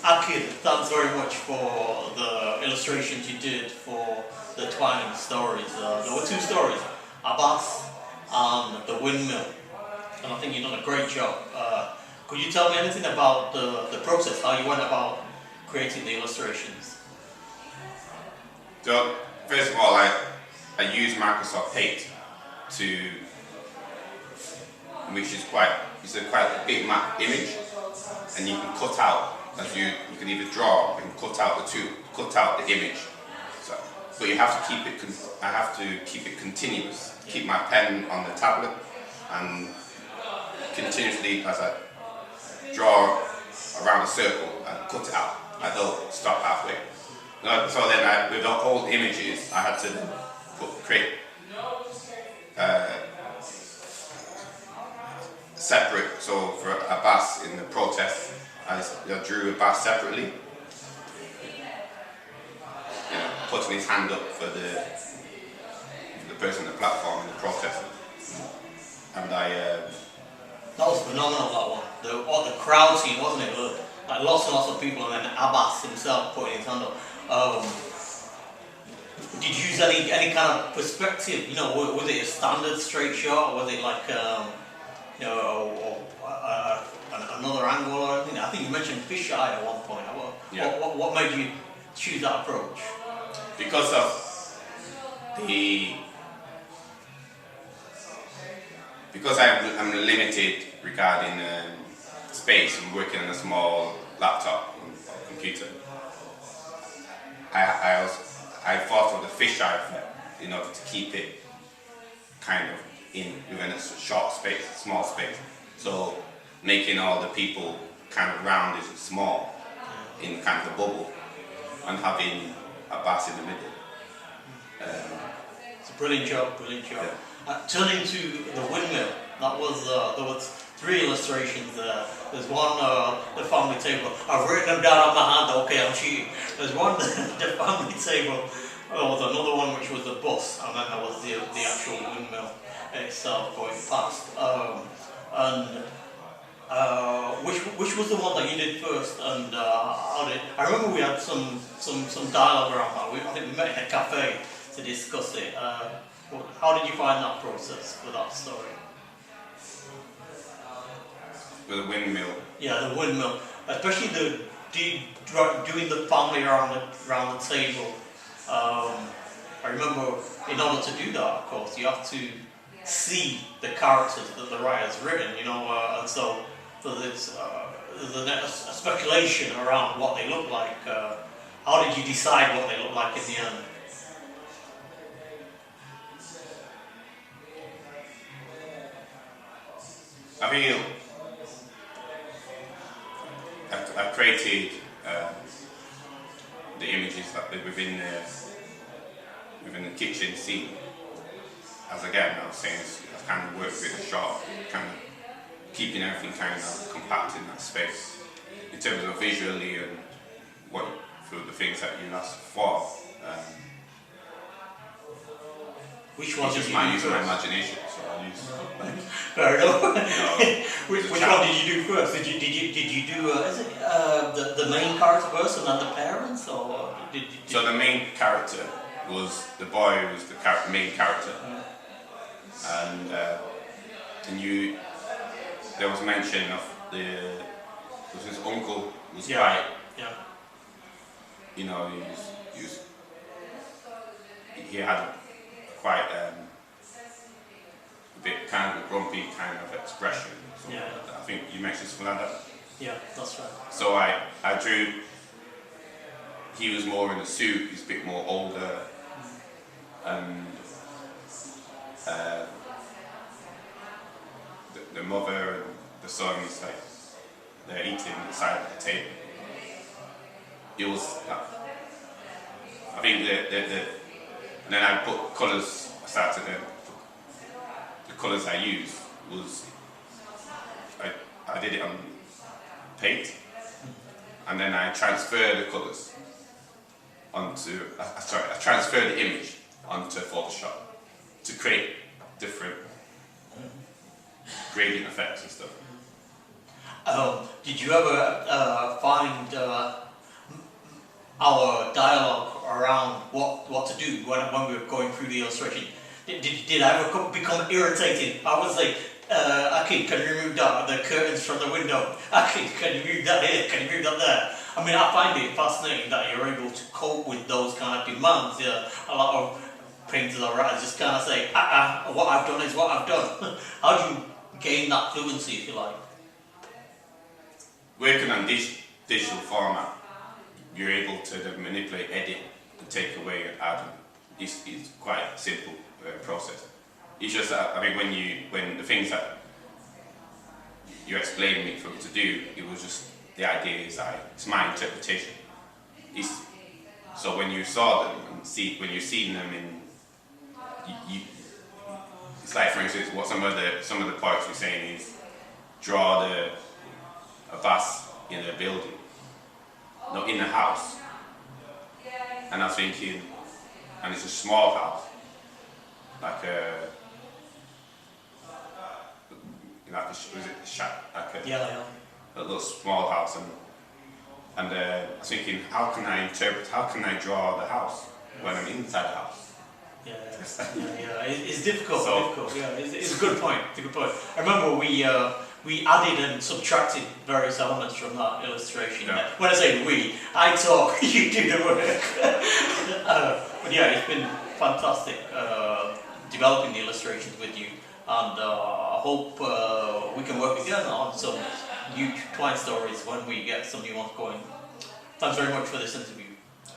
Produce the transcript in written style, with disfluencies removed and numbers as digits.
Akin, thanks very much for the illustrations you did for the twining stories. There were two stories, Abbas and the windmill, and I think you've done a great job. Could you tell me anything about the process, how you went about creating the illustrations? So, first of all, I use Microsoft Paint which is quite a big map image, and you can cut out, you can either draw and cut out the image. So, but you have to I have to keep it continuous. Keep my pen on the tablet and continuously, as I draw around a circle and cut it out. I don't stop halfway. So then, with the old images, I had to create separate. So for Abbas in the protest, I drew Abbas separately, putting his hand up for the person on the platform in the protest, and that was phenomenal, that one. The crowd scene, wasn't it? Like lots and lots of people, and then Abbas himself putting his hand up. Did you use any kind of perspective? Was it a standard straight shot, or was it like another angle or anything? I think you mentioned fisheye at one point. What made you choose that approach? Because I'm limited regarding space and working on a small laptop or computer. I thought of the fisheye effect in order to keep it kind of within a short space, small space. So making all the people kind of rounded and small in kind of a bubble, and having Abbas in the middle. It's a brilliant job. Yeah. Turning to the windmill, there was three illustrations there. There's one, the family table. I've written them down on my hand. Okay, I'm cheating. There's one, the family table. There was another one which was the bus, and then there was the actual windmill itself going past. Which was the one that you did first, and I remember we had some dialogue around that. I think we met in a cafe to discuss it. How did you find that process for that story? With the windmill. Yeah, the windmill, especially doing the family around the table. I remember, in order to do that, of course, you have to see the characters that the writer's written, and so there's a speculation around what they look like. How did you decide what they look like in the end? I feel I created the images that were within the kitchen scene. As again, I was saying, I kind of worked with a shot, kind of keeping everything kind of compact in that space. In terms of visually and through the things that you asked for. Which one did you do use my imagination, so I use. Fair enough. Which one did you do first? Did you do the main character first and then the parents, or did you? So the main character was the boy who was the main character, and there was mention of his uncle was quite. Yeah. He had quite a bit kind of a grumpy kind of expression. So Yeah. I think you mentioned something like that. Yeah, that's right. So I drew. He was more in a suit. He's a bit more older, and the mother and the son is like they're eating at the side of the table. It was. I think and then I put colours. I started the colours I used was I did it on paint, and then I transferred the colours onto. I transferred the image onto Photoshop to create different gradient effects and stuff. Did you ever find our dialogue around what to do when we were going through the illustration? Did I ever become irritated? I was like, Akin, can you remove the curtains from the window? Akin, can you move that here? Can you move that there? I mean, I find it fascinating that you're able to cope with those kind of demands. A lot of painters or writers just kind of say, what I've done is what I've done. How do you gain that fluency, if you like? Working on digital format, you're able to manipulate, edit, and take away and add. It's quite a simple process. It's just that, I mean, when the things that you explained me for me to do, it was just, the idea is it's my interpretation. So when you saw them and when you've seen them it's like, for instance, what some of the poets were saying is, draw a vase in a building, not in a house. And I was thinking, and it's a small house, like a little small house, and I was thinking, how can I draw the house when I'm inside the house? Yeah. It's difficult. Yeah, it's a good point. I remember we added and subtracted various elements from that illustration. Yeah. When I say we, I talk, you do the work. But yeah, it's been fantastic developing the illustrations with you, and I hope we can work again on some new Twine stories when we get some new ones going. Thanks very much for this interview.